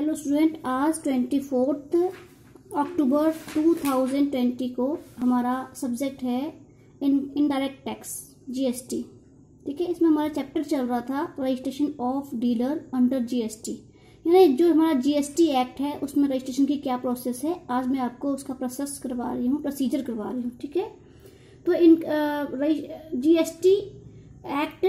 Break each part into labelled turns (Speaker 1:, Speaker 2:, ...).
Speaker 1: Hello student, आज 24 अक्टूबर 2020 को हमारा सब्जेक्ट है इनडायरेक्ट टैक्स जीएसटी। ठीक है, इसमें हमारा चैप्टर चल रहा था registration of dealer under GST, यानी जो हमारा जीएसटी एक्ट है उसमें रजिस्ट्रेशन की क्या प्रोसेस है। आज मैं आपको उसका प्रोसेस करवा रही हूँ, प्रोसीजर करवा रही हूँ। ठीक है, तो इन जीएसटी एक्ट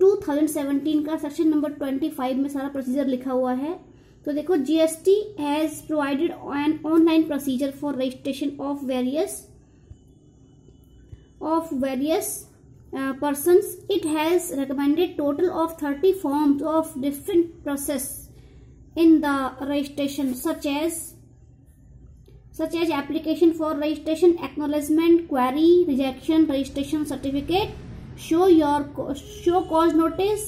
Speaker 1: 2017 का सेक्शन नंबर 25 में सारा प्रोसीजर लिखा हुआ है। तो देखो, GST has provided an online procedure for registration of various persons. It has recommended total of 30 forms of different process in the registration, such as application for registration, acknowledgement, query, rejection, registration certificate, show cause notice,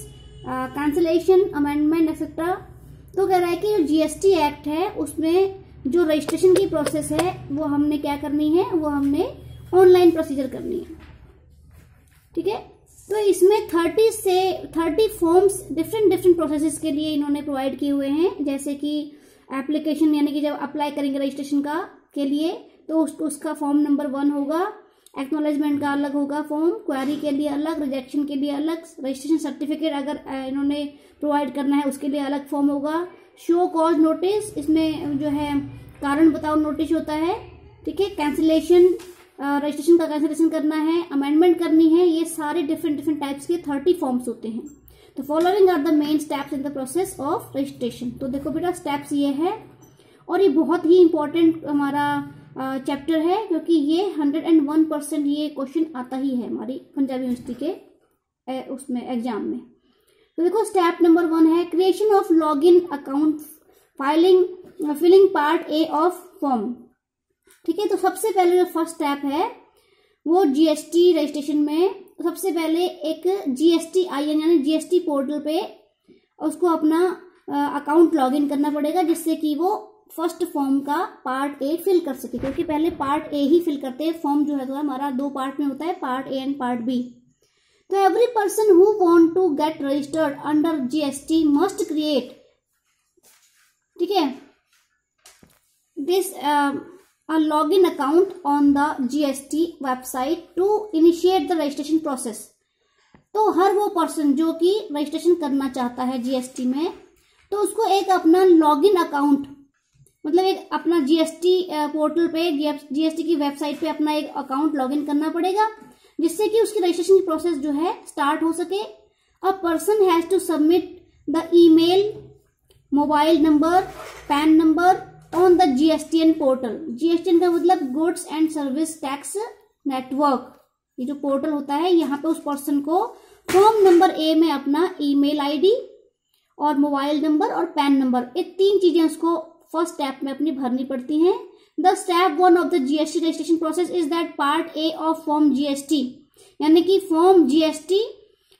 Speaker 1: cancellation, amendment, etc. तो कह रहा है कि जो GST act है उसमें जो registration की प्रोसेस है वो हमने क्या करनी है, वो हमने ऑनलाइन प्रोसीजर करनी है। ठीक है, तो इसमें 30 फॉर्म्स डिफरेंट प्रोसेसेस के लिए इन्होंने प्रोवाइड किए हुए हैं। जैसे कि एप्लीकेशन, यानी कि जब अप्लाई करेंगे रजिस्ट्रेशन का के लिए तो उसका फॉर्म नंबर 1 होगा, एक्नॉलेजमेंट का अलग होगा फॉर्म, क्वेरी के लिए अलग, रिजेक्शन के लिए अलग, रजिस्ट्रेशन सर्टिफिकेट अगर इन्होंने प्रोवाइड करना है उसके लिए अलग फॉर्म होगा, शो कॉज नोटिस, इसमें जो है कारण बताओ नोटिस होता है। ठीक है, कैंसिलेशन, रजिस्ट्रेशन का कैंसिलेशन करना है, अमेंडमेंट करनी है, ये सारे डिफरेंट टाइप्स के 30 फॉर्म्स होते हैं। तो following are the main steps in the process of registration. तो देखो बेटा, स्टेप्स ये है और ये बहुत ही इंपॉर्टेंट हमारा चैप्टर है, क्योंकि ये 101% ये क्वेश्चन आता ही है हमारी पंजाब यूनिवर्सिटी के उसमें एग्जाम में। तो देखो, स्टेप नंबर 1 है creation of login account, filling part A of form. ठीक है, तो सबसे पहले जो फर्स्ट स्टेप है वो जीएसटी रजिस्ट्रेशन में सबसे पहले एक जीएसटी आईएन यानी जीएसटी पोर्टल पे उसको अपना अकाउंट लॉगिन करना पड़ेगा, जिससे कि वो फर्स्ट फॉर्म का पार्ट ए फिल कर सके, क्योंकि पहले पार्ट ए ही फिल करते हैं। फॉर्म जो है तो हमारा 2 पार्ट में होता है, part A and part B. तो every person who want to get registered under GST must create, ठीक है, this a login account on the GST website to initiate the registration process। तो हर वो पर्सन जो कि रजिस्ट्रेशन करना चाहता है जीएसटी में, तो उसको एक अपना लॉगिन अकाउंट, मतलब एक अपना जीएसटी पोर्टल पे, जीएसटी की वेबसाइट पे अपना एक अकाउंट लॉगिन करना पड़ेगा, जिससे कि उसकी रजिस्ट्रेशन की प्रोसेस जो है स्टार्ट हो सके। A person has to submit the email, mobile number, PAN number on the GSTN portal. GSTN का मतलब goods and service tax network. ये जो पोर्टल होता है, यहाँ पे उस पर्सन को फॉर्म नंबर ए में अपना ईमेल आईडी और मोबाइल नंबर और पैन नंबर, ये 3 चीजें उसको फर्स्ट स्टेप में अपनी भरनी पड़ती हैं। The step 1 of the GST registration process is that part A of form GST, यानी कि फॉर्म जीएसटी,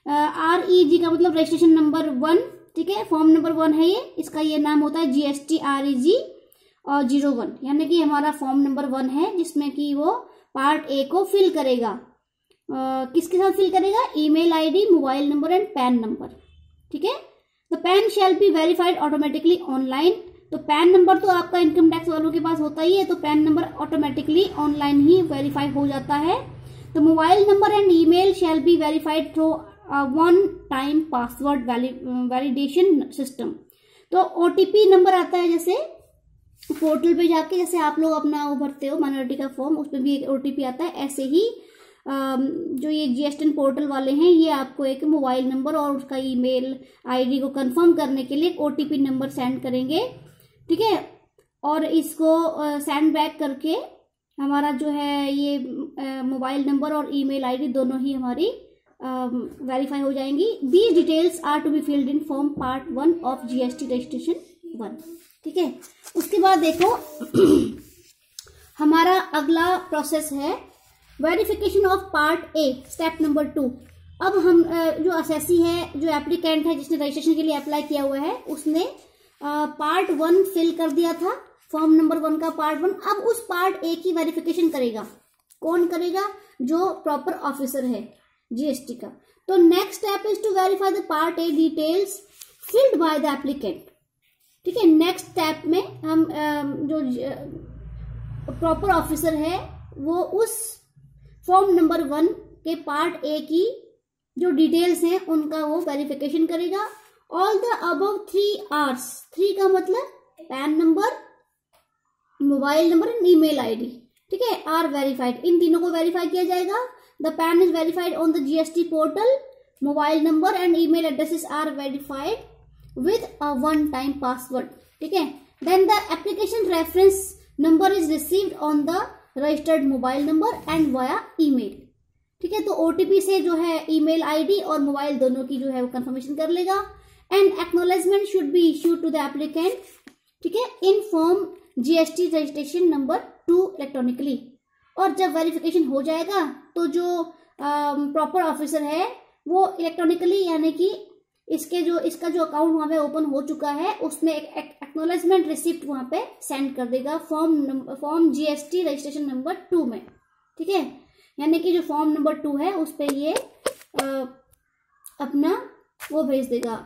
Speaker 1: REG का मतलब रजिस्ट्रेशन नंबर 1। ठीक है, फॉर्म नंबर 1 है ये, इसका ये नाम होता है जीएसटी REG और 01, यानी कि हमारा फॉर्म नंबर 1 है, जिसमें कि वो पार्ट ए को फिल करेगा। किसके साथ फिल करेगा? Email ID, mobile number and pan number. ठीक है, the pan shall be verified automatically online. तो पैन नंबर तो आपका इनकम टैक्स वालों के पास होता ही है, तो पैन नंबर ऑटोमेटिकली ऑनलाइन ही वेरीफाई हो जाता है। तो mobile number and email shall be verified through one time password validation system. तो ओटीपी नंबर आता है, जैसे पोर्टल पे जाके जैसे आप लोग अपना वो भरते हो माइनॉरिटी का फॉर्म, उसमें भी एक ओटीपी आता है। ऐसे ही जो ये जीएसटी पोर्टल वाले हैं, ये आपको एक मोबाइल नंबर और उसका ईमेल आईडी को कंफर्म करने के लिए एक ओटीपी नंबर सेंड करेंगे। ठीक है, और इसको सेंड बैक करके हमारा जो है ये मोबाइल नंबर और ईमेल आईडी दोनों ही हमारी वेरीफाई हो जाएंगी। These details are to be filled in form part 1 of GST registration 1। ठीक है, उसके बाद देखो हमारा अगला प्रोसेस है verification of part A, step number 2। अब हम जो असेसी है, जो एप्लीकेंट है, जिसने रजिस्ट्रेशन के लिए अप्लाई किया हुआ है, उसने पार्ट 1 फिल कर दिया था, फॉर्म नंबर 1 का पार्ट 1। अब उस पार्ट ए की वेरिफिकेशन करेगा, कौन करेगा? जो प्रॉपर ऑफिसर है जीएसटी का। तो next step is to verify the part A details filled by the applicant. ठीक है। नेक्स्ट स्टेप में हम जो प्रॉपर ऑफिसर है वो उस फॉर्म नंबर 1 के पार्ट ए की जो डिटेल्स हैं उनका वो वेरिफिकेशन करेगा। ऑल द अबव 3 आर्स, 3 का मतलब pan number, mobile number and email ID, ठीक है, आर वेरीफाइड। इन तीनों को वेरीफाई किया जाएगा। The PAN is verified on the GST portal, mobile number and email addresses are verified with a one time password, ठीक है। Then the application reference number is received on the registered mobile number and via email, ठीक है। तो OTP से जो है email ID और mobile दोनों की जो है वो कंफर्मेशन कर लेगा। And acknowledgement should be issued to the applicant, ठीक है, in form GST registration number 2 electronically. और जब वेरिफिकेशन हो जाएगा तो जो प्रॉपर ऑफिसर है वो इलेक्ट्रॉनिकली यानी कि इसका जो अकाउंट वहां पे ओपन हो चुका है उसमें एक एक्नॉलेजमेंट रिसिप्ट वहां पे सेंड कर देगा फॉर्म जीएसटी रजिस्ट्रेशन नंबर 2 में, ठीक है। यानी कि जो फॉर्म नंबर 2 है उस पे ये अपना वो भेज देगा,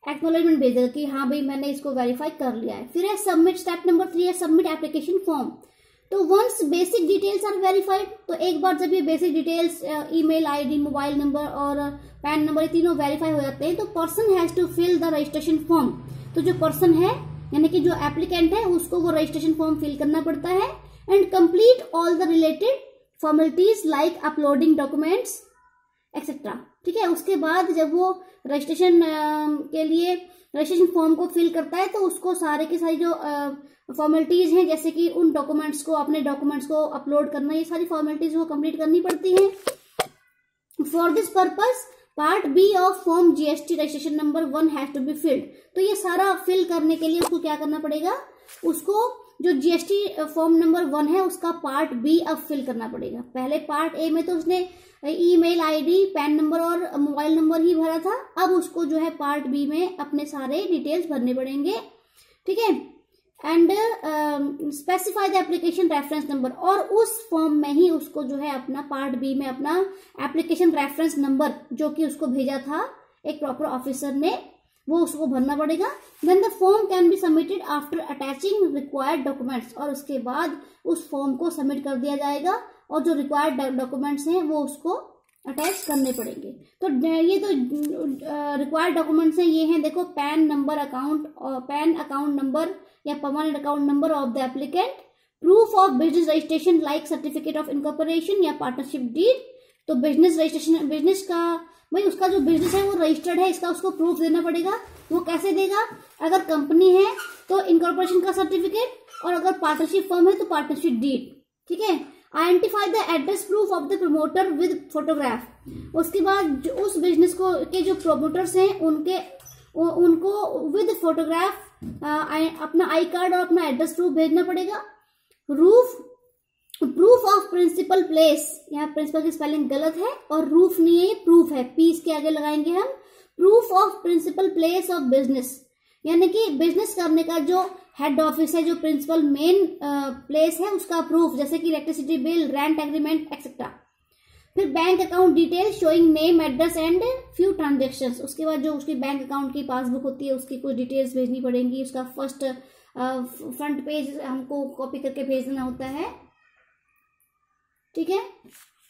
Speaker 1: एक्नॉलेजमेंट भेज देगा कि हाँ भाई मैंने इसको वेरीफाई कर लिया है। फिर है सबमिट, स्टेप नंबर 3 है सबमिट एप्लीकेशन फॉर्म। तो once basic details are verified, तो एक बार जब ये basic details email ID, mobile number और पैन नंबर तीनों वेरीफाई हो जाते हैं तो person has to fill the registration form. तो जो पर्सन है यानी कि जो एप्लीकेंट है उसको वो रजिस्ट्रेशन फॉर्म फिल करना पड़ता है and complete all the related formalities like uploading documents etcetera, ठीक है। उसके बाद जब वो रजिस्ट्रेशन के लिए रजिस्ट्रेशन फॉर्म को फिल करता है तो उसको सारे की सारी जो फॉर्मेलिटीज हैं जैसे कि उन डॉक्यूमेंट्स को, अपने डॉक्यूमेंट्स को अपलोड करना, ये सारी फॉर्मेलिटीज वो कंप्लीट करनी पड़ती हैं। For this purpose part B of form GST registration number 1 has to be filled. तो ये सारा फिल करने के लिए उसको क्या करना पड़ेगा, उसको जो जीएसटी फॉर्म नंबर 1 है उसका पार्ट बी अब फिल करना पड़ेगा। पहले पार्ट ए में तो उसने ईमेल आईडी, पैन नंबर और मोबाइल नंबर ही भरा था, अब उसको जो है पार्ट बी में अपने सारे डिटेल्स भरने पड़ेंगे, ठीक है। And specify the application reference number, और उस फॉर्म में ही उसको जो है अपना पार्ट बी में अपना एप्लीकेशन रेफरेंस नंबर जो कि उसको भेजा था एक प्रॉपर ऑफिसर ने वो उसको भरना पड़ेगा। Then the form can be submitted after attaching required documents, और उसके बाद उस फॉर्म को सबमिट कर दिया जाएगा और जो रिक्वायर्ड डॉक्यूमेंट्स हैं वो उसको अटैच करने पड़ेंगे। तो ये तो रिक्वायर्ड डॉक्यूमेंट्स हैं, ये हैं देखो PAN number account, PAN account number या permanent account number of the applicant, proof of business registration like certificate of incorporation या पार्टनरशिप डीड। तो बिजनेस रजिस्ट्रेशन, बिजनेस का भाई उसका जो बिजनेस है वो रजिस्टर्ड है, इसका उसको प्रूफ देना पड़ेगा। वो कैसे देगा, अगर कंपनी है तो इनकॉर्पोरेशन का सर्टिफिकेट और अगर पार्टनरशिप फर्म है तो पार्टनरशिप डीड, ठीक है। Identify the address proof of the promoter with photograph. उसके बाद उस बिजनेस को के जो प्रमोटर्स हैं उनको विद फोटोग्राफ अपना आई कार्ड और अपना एड्रेस प्रूफ भेजना पड़ेगा। प्रूफ ऑफ प्रिंसिपल प्लेस, यहाँ प्रिंसिपल की स्पेलिंग गलत है और रूफ नहीं है, ये प्रूफ है, पीस के आगे लगाएंगे हम। Proof of principal place of business, यानी कि बिजनेस करने का जो हेड ऑफिस है, जो प्रिंसिपल मेन प्लेस है उसका प्रूफ, जैसे कि electricity bill, rent agreement etcetera. फिर bank account detail showing name, address and few transactions. उसके बाद जो उसकी बैंक अकाउंट की पासबुक होती है उसकी कुछ डिटेल्स भेजनी पड़ेंगी, उसका फर्स्ट फ्रंट पेज हमको कॉपी करके भेजना होता है, ठीक है।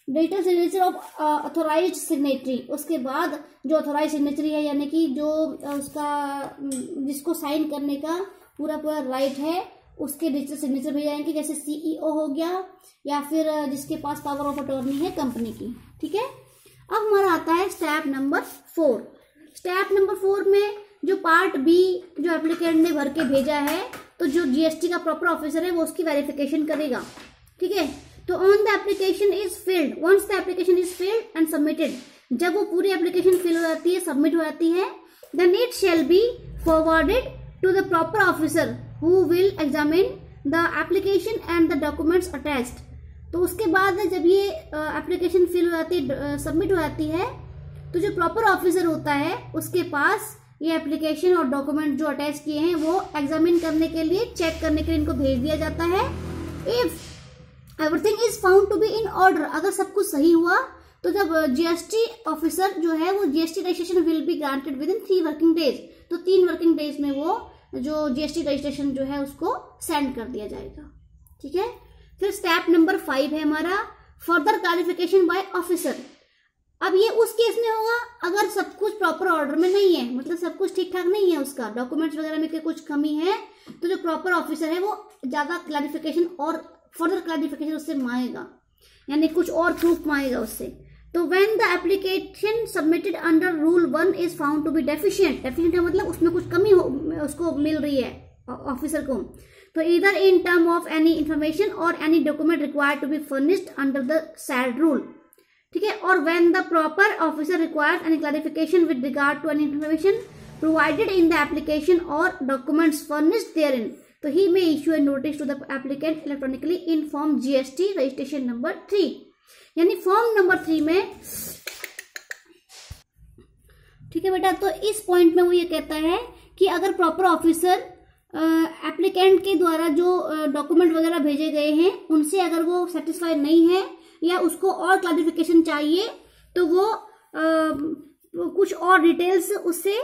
Speaker 1: Digital signature of authorised signatory, उसके बाद जो ऑथोराइज सिग्नेचरी है यानी कि जो उसका जिसको साइन करने का पूरा राइट है उसके डिजिटल सिग्नेचर भेज जाएंगे, जैसे सीईओ हो गया या फिर जिसके पास पावर ऑफ अटॉर्नी है कंपनी की, ठीक है। अब हमारा आता है स्टेप नंबर 4। स्टेप नंबर 4 में जो पार्ट बी जो एप्लीकेंट ने भर के भेजा है तो जो जीएसटी का प्रॉपर ऑफिसर है वो उसकी वेरिफिकेशन करेगा, ठीक है। तो on the application is filled, once the application is filled and submitted, जब वो पूरी एप्लीकेशन फिल हो जाती है, सबमिट हो जाती है, then it shall be forwarded to the proper officer who will examine the application and the documents attached. तो उसके बाद जब ये एप्लीकेशन फिल हो जाती है, सबमिट हो जाती है, तो जो प्रॉपर ऑफिसर होता है उसके पास ये एप्लीकेशन और डॉक्यूमेंट जो अटैच किए हैं वो एग्जामिन करने के लिए, चेक करने के लिए इनको भेज दिया जाता है। If everything is found to be in order, अगर सब कुछ सही हुआ तो जब जीएसटी ऑफिसर जो है वो GST registration will be granted with in 3 working days, तो 3 वर्किंग डेज में वो जो जीएसटी रजिस्ट्रेशन जो है उसको सेंड कर दिया जाएगा। ठीक है। फिर स्टेप नंबर 5 है हमारा फर्दर क्लैरिफिकेशन बाय ऑफिसर। अब ये उस केस में होगा अगर सब कुछ प्रॉपर ऑर्डर में नहीं है, मतलब सब कुछ ठीक ठाक नहीं है, उसका डॉक्यूमेंट्स वगैरह में कुछ कमी है, तो जो प्रॉपर ऑफिसर है वो ज्यादा क्लैरिफिकेशन और फर्दर क्लैरिफिकेशन उससे मांगेगा, यानी कुछ और प्रूफ मांगेगा उससे। तो when the application submitted under rule 1 is found to be deficient, deficient का मतलब उसमें कुछ कमी उसको मिल रही है ऑफिसर को, तो either in term of any information or any document required to be furnished under the said rule, ठीक है। और when the proper officer requires any clarification with regard to any information provided in the application or documents furnished therein, तो he may issue a notice to the applicant electronically in form GST registration number 3, यानी form number 3 में, ठीक है बेटा। तो इस point में वो ये कहता है कि अगर प्रॉपर ऑफिसर एप्लीकेंट के द्वारा जो डॉक्यूमेंट वगैरह भेजे गए हैं उनसे अगर वो सेटिस्फाइड नहीं है या उसको और क्लैरिफिकेशन चाहिए, तो वो कुछ और डिटेल्स उससे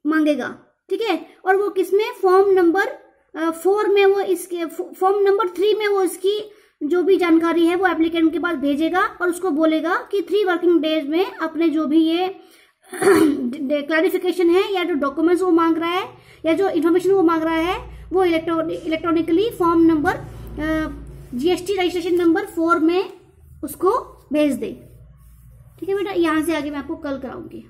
Speaker 1: मांगेगा। ठीक है। और वो किसमें, फॉर्म नंबर 4 में, वो इसके फॉर्म नंबर 3 में वो इसकी जो भी जानकारी है वो एप्लीकेंट के पास भेजेगा और उसको बोलेगा कि 3 वर्किंग डेज में अपने जो भी ये क्लैरिफिकेशन है या जो डॉक्यूमेंट्स वो मांग रहा है या जो इन्फॉर्मेशन वो मांग रहा है वो electronically form number GST registration number 4 में उसको भेज दे। ठीक है बेटा। यहां से आगे मैं आपको कल कराऊंगी।